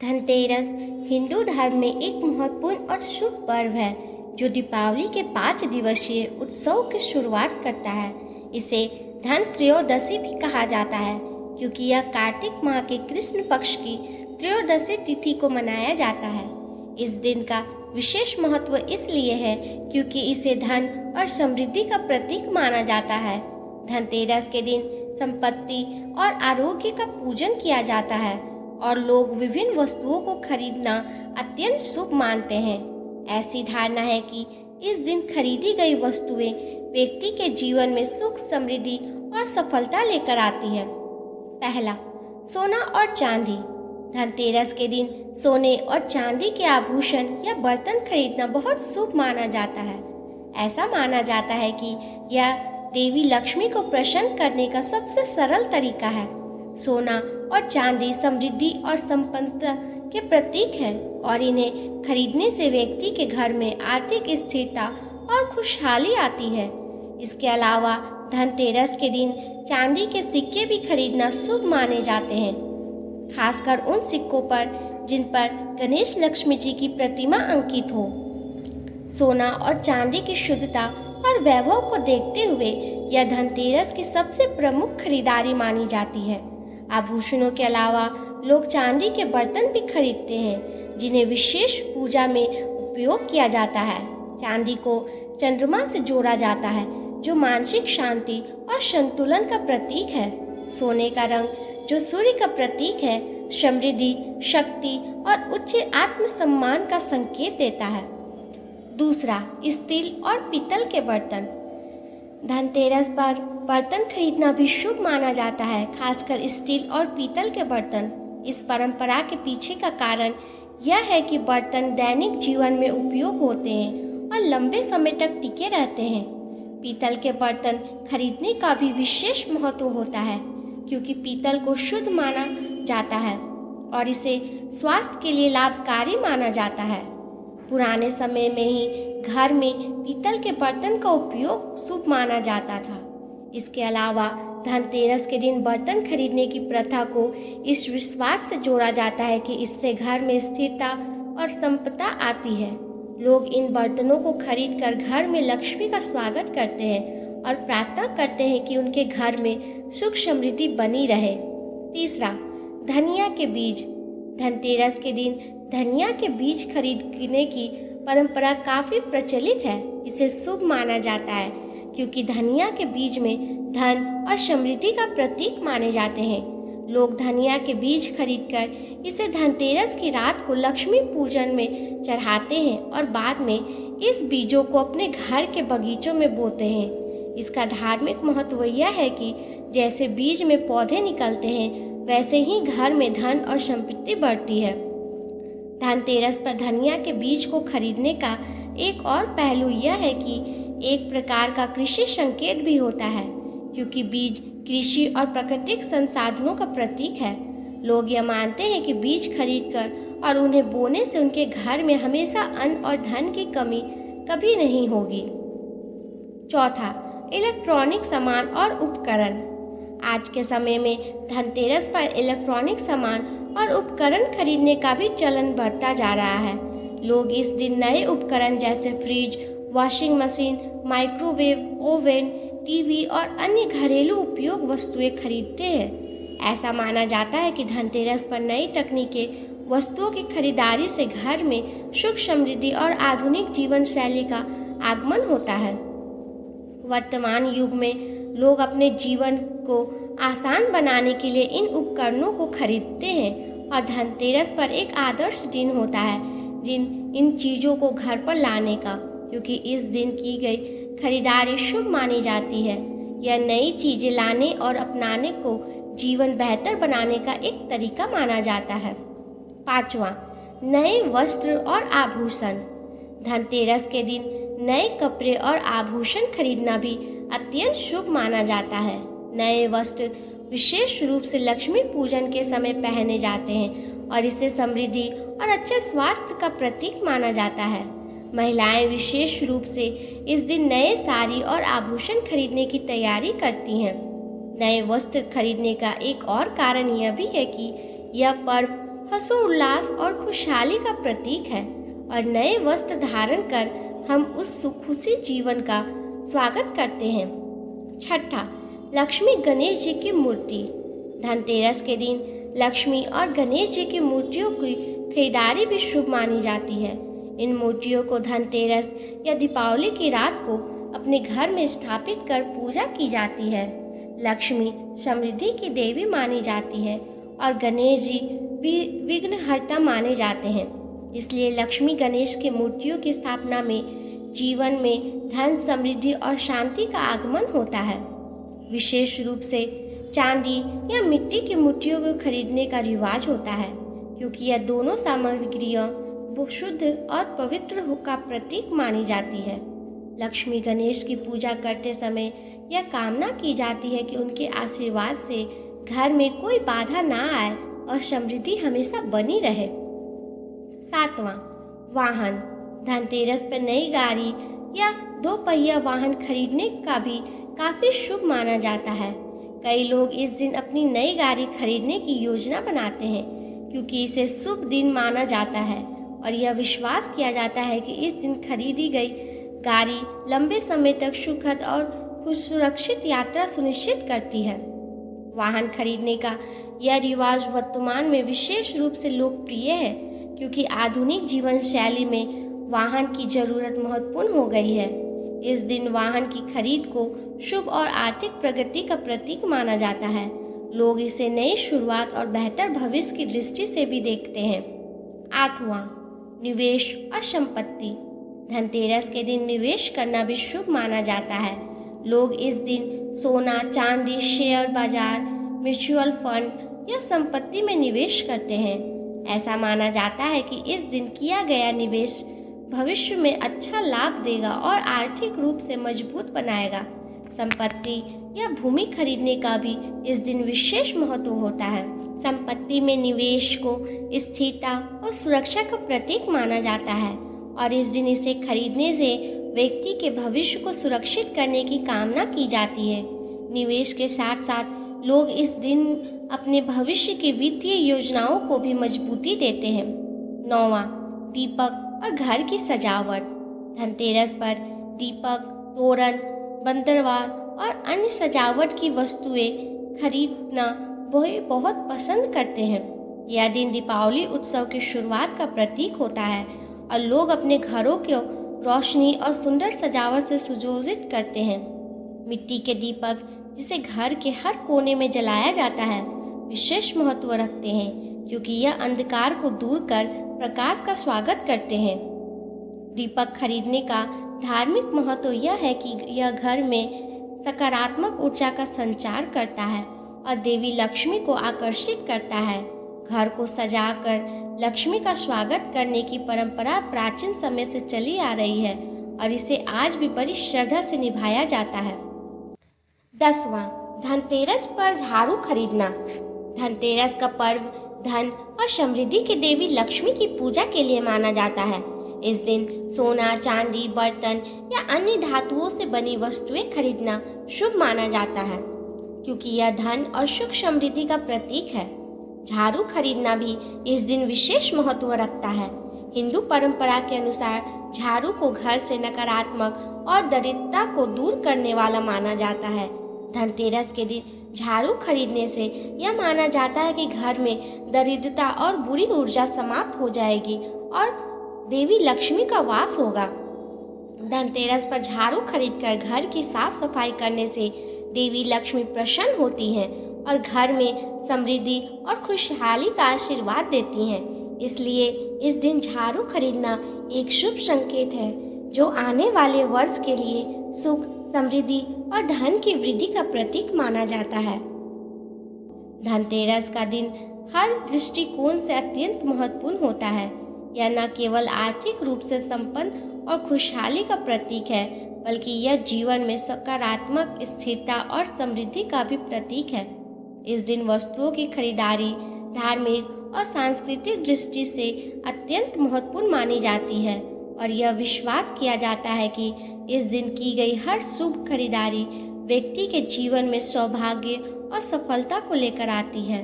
धनतेरस हिंदू धर्म में एक महत्वपूर्ण और शुभ पर्व है जो दीपावली के 5 दिवसीय उत्सव की शुरुआत करता है। इसे धन त्रयोदशी भी कहा जाता है क्योंकि यह कार्तिक माह के कृष्ण पक्ष की त्रयोदशी तिथि को मनाया जाता है। इस दिन का विशेष महत्व इसलिए है क्योंकि इसे धन और समृद्धि का प्रतीक माना जाता है। धनतेरस के दिन संपत्ति और आरोग्य का पूजन किया जाता है और लोग विभिन्न वस्तुओं को खरीदना अत्यंत शुभ मानते हैं। ऐसी धारणा है कि इस दिन खरीदी गई वस्तुएं व्यक्ति के जीवन में सुख, समृद्धि और सफलता लेकर आती है। पहला, सोना और चांदी। धनतेरस के दिन सोने और चांदी के आभूषण या बर्तन खरीदना बहुत शुभ माना जाता है। ऐसा माना जाता है कि यह देवी लक्ष्मी को प्रसन्न करने का सबसे सरल तरीका है। सोना और चांदी समृद्धि और संपन्नता के प्रतीक हैं और इन्हें खरीदने से व्यक्ति के घर में आर्थिक स्थिरता और खुशहाली आती है। इसके अलावा धनतेरस के दिन चांदी के सिक्के भी खरीदना शुभ माने जाते हैं, खासकर उन सिक्कों पर जिन पर गणेश लक्ष्मी जी की प्रतिमा अंकित हो। सोना और चांदी की शुद्धता और वैभव को देखते हुए यह धनतेरस की सबसे प्रमुख खरीदारी मानी जाती है। आभूषणों के अलावा लोग चांदी के बर्तन भी खरीदते हैं जिन्हें विशेष पूजा में उपयोग किया जाता है। चांदी को चंद्रमा से जोड़ा जाता है जो मानसिक शांति और संतुलन का प्रतीक है। सोने का रंग जो सूर्य का प्रतीक है, समृद्धि, शक्ति और उच्च आत्मसम्मान का संकेत देता है। दूसरा, स्टील और पीतल के बर्तन। धनतेरस पर बर्तन खरीदना भी शुभ माना जाता है, खासकर स्टील और पीतल के बर्तन। इस परंपरा के पीछे का कारण यह है कि बर्तन दैनिक जीवन में उपयोग होते हैं और लंबे समय तक टिके रहते हैं। पीतल के बर्तन खरीदने का भी विशेष महत्व होता है क्योंकि पीतल को शुद्ध माना जाता है और इसे स्वास्थ्य के लिए लाभकारी माना जाता है। पुराने समय में ही घर में पीतल के बर्तन का उपयोग शुभ माना जाता था। इसके अलावा धनतेरस के दिन बर्तन खरीदने की प्रथा को इस विश्वास से जोड़ा जाता है कि इससे घर में स्थिरता और संपदा आती है। लोग इन बर्तनों को खरीदकर घर में लक्ष्मी का स्वागत करते हैं और प्रार्थना करते हैं कि उनके घर में सुख समृद्धि बनी रहे। तीसरा, धनिया के बीज। धनतेरस के दिन धनिया के बीज खरीदने की परंपरा काफी प्रचलित है। इसे शुभ माना जाता है क्योंकि धनिया के बीज में धन और समृद्धि का प्रतीक माने जाते हैं। लोग धनिया के बीज खरीदकर इसे धनतेरस की रात को लक्ष्मी पूजन में चढ़ाते हैं और बाद में इस बीजों को अपने घर के बगीचों में बोते हैं। इसका धार्मिक महत्व यह है कि जैसे बीज में पौधे निकलते हैं वैसे ही घर में धन और संपत्ति बढ़ती है। धनतेरस पर धनिया के बीज को खरीदने का एक और पहलू यह है कि एक प्रकार का कृषि संकेत भी होता है क्योंकि बीज कृषि और प्राकृतिक संसाधनों का प्रतीक है। लोग यह मानते हैं कि बीज खरीदकर और उन्हें बोने से उनके घर में हमेशा अन्न और धन की कमी कभी नहीं होगी। चौथा, इलेक्ट्रॉनिक सामान और उपकरण। आज के समय में धनतेरस पर इलेक्ट्रॉनिक सामान और उपकरण खरीदने का भी चलन बढ़ता जा रहा है। लोग इस दिन नए उपकरण जैसे fridge, washing machine, microwave, oven, TV और अन्य घरेलू उपयोग वस्तुएं खरीदते हैं। ऐसा माना जाता है कि धनतेरस पर नई तकनीकी वस्तुओं की खरीदारी से घर में सुख, समृद्धि और आधुनिक जीवन शैली का आगमन होता है। वर्तमान युग में लोग अपने जीवन को आसान बनाने के लिए इन उपकरणों को खरीदते हैं और धनतेरस पर एक आदर्श दिन होता है इन चीज़ों को घर पर लाने का, क्योंकि इस दिन की गई खरीदारी शुभ मानी जाती है। यह नई चीज़ें लाने और अपनाने को जीवन बेहतर बनाने का एक तरीका माना जाता है। पांचवा, नए वस्त्र और आभूषण। धनतेरस के दिन नए कपड़े और आभूषण खरीदना भी अत्यंत शुभ माना जाता है। नए वस्त्र विशेष रूप से लक्ष्मी पूजन के समय पहने जाते हैं और इसे समृद्धि और अच्छे स्वास्थ्य का प्रतीक माना जाता है। महिलाएं विशेष रूप से इस दिन नए साड़ी और आभूषण खरीदने की तैयारी करती हैं। नए वस्त्र खरीदने का एक और कारण यह भी है कि यह पर्व हर्षोल्लास और खुशहाली का प्रतीक है और नए वस्त्र धारण कर हम उस खुशी जीवन का स्वागत करते हैं। छठा, लक्ष्मी गणेश जी की मूर्ति। धनतेरस के दिन लक्ष्मी और गणेश जी की मूर्तियों की खरीदारी भी शुभ मानी जाती है। इन मूर्तियों को धनतेरस या दीपावली की रात को अपने घर में स्थापित कर पूजा की जाती है। लक्ष्मी समृद्धि की देवी मानी जाती है और गणेश जी विघ्नहर्ता माने जाते हैं। इसलिए लक्ष्मी गणेश की मूर्तियों की स्थापना में जीवन में धन, समृद्धि और शांति का आगमन होता है। विशेष रूप से चांदी या मिट्टी की मूर्तियों को खरीदने का रिवाज होता है, क्योंकि यह दोनों सामग्रियां शुद्ध और पवित्र का प्रतीक मानी जाती है। लक्ष्मी गणेश की पूजा करते समय यह कामना की जाती है कि उनके आशीर्वाद से घर में कोई बाधा ना आए और समृद्धि हमेशा बनी रहे। सातवां, वाहन। धनतेरस पर नई गाड़ी या 2 पहिया वाहन खरीदने का भी काफी शुभ माना जाता है। कई लोग इस दिन अपनी नई गाड़ी खरीदने की योजना बनाते हैं, क्योंकि इसे शुभ दिन माना जाता है और यह विश्वास किया जाता है कि इस दिन खरीदी गई गाड़ी लंबे समय तक सुखद और सुरक्षित यात्रा सुनिश्चित करती है। वाहन खरीदने का यह रिवाज वर्तमान में विशेष रूप से लोकप्रिय है, क्योंकि आधुनिक जीवन शैली में वाहन की जरूरत महत्वपूर्ण हो गई है। इस दिन वाहन की खरीद को शुभ और आर्थिक प्रगति का प्रतीक माना जाता है। लोग इसे नई शुरुआत और बेहतर भविष्य की दृष्टि से भी देखते हैं। आठवां, निवेश और संपत्ति। धनतेरस के दिन निवेश करना भी शुभ माना जाता है। लोग इस दिन सोना, चांदी, शेयर बाजार, म्यूचुअल फंड या संपत्ति में निवेश करते हैं। ऐसा माना जाता है कि इस दिन किया गया निवेश भविष्य में अच्छा लाभ देगा और आर्थिक रूप से मजबूत बनाएगा। संपत्ति या भूमि खरीदने का भी इस दिन विशेष महत्व होता है। संपत्ति में निवेश को स्थिरता और सुरक्षा का प्रतीक माना जाता है और इस दिन इसे खरीदने से व्यक्ति के भविष्य को सुरक्षित करने की कामना की जाती है। निवेश के साथ साथ लोग इस दिन अपने भविष्य की वित्तीय योजनाओं को भी मजबूती देते हैं। नौवां, दीपक और घर की सजावट। धनतेरस पर दीपक, तोरण, बंदरवाल और अन्य सजावट की वस्तुएं खरीदना बहुत पसंद करते हैं। यह दिन दीपावली उत्सव की शुरुआत का प्रतीक होता है और लोग अपने घरों को रोशनी और सुंदर सजावट से सुसज्जित करते हैं। मिट्टी के दीपक, जिसे घर के हर कोने में जलाया जाता है, विशेष महत्व रखते हैं, क्योंकि यह अंधकार को दूर कर प्रकाश का स्वागत करते हैं। दीपक खरीदने का धार्मिक महत्व यह है कि यह घर में सकारात्मक ऊर्जा का संचार करता है और देवी लक्ष्मी को आकर्षित करता है। घर को सजाकर लक्ष्मी का स्वागत करने की परंपरा प्राचीन समय से चली आ रही है और इसे आज भी बड़ी श्रद्धा से निभाया जाता है। 10वां, धनतेरस पर झाड़ू खरीदना। धनतेरस का पर्व धन और समृद्धि की देवी लक्ष्मी की पूजा के लिए माना जाता है। इस दिन सोना, चांदी, बर्तन या अन्य धातुओं से बनी वस्तुएं खरीदना शुभ माना जाता है, क्योंकि यह धन और सुख समृद्धि का प्रतीक है। झाड़ू खरीदना भी इस दिन विशेष महत्व रखता है। हिंदू परंपरा के अनुसार झाड़ू को घर से नकारात्मक और दरिद्रता को दूर करने वाला माना जाता है। धनतेरस के दिन झाड़ू खरीदने से यह माना जाता है कि घर में दरिद्रता और बुरी ऊर्जा समाप्त हो जाएगी और देवी लक्ष्मी का वास होगा। धनतेरस पर झाड़ू खरीदकर घर की साफ सफाई करने से देवी लक्ष्मी प्रसन्न होती हैं और घर में समृद्धि और खुशहाली का आशीर्वाद देती हैं। इसलिए इस दिन झाड़ू खरीदना एक शुभ संकेत है, जो आने वाले वर्ष के लिए सुख, समृद्धि और धन की वृद्धि का प्रतीक माना जाता है। धनतेरस का दिन हर दृष्टिकोण से अत्यंत महत्वपूर्ण होता है। यह न केवल आर्थिक रूप से संपन्न और खुशहाली का प्रतीक है, बल्कि यह जीवन में सकारात्मक स्थिरता और समृद्धि का भी प्रतीक है। इस दिन वस्तुओं की खरीदारी धार्मिक और सांस्कृतिक दृष्टि से अत्यंत महत्वपूर्ण मानी जाती है और यह विश्वास किया जाता है कि इस दिन की गई हर शुभ खरीदारी व्यक्ति के जीवन में सौभाग्य और सफलता को लेकर आती है।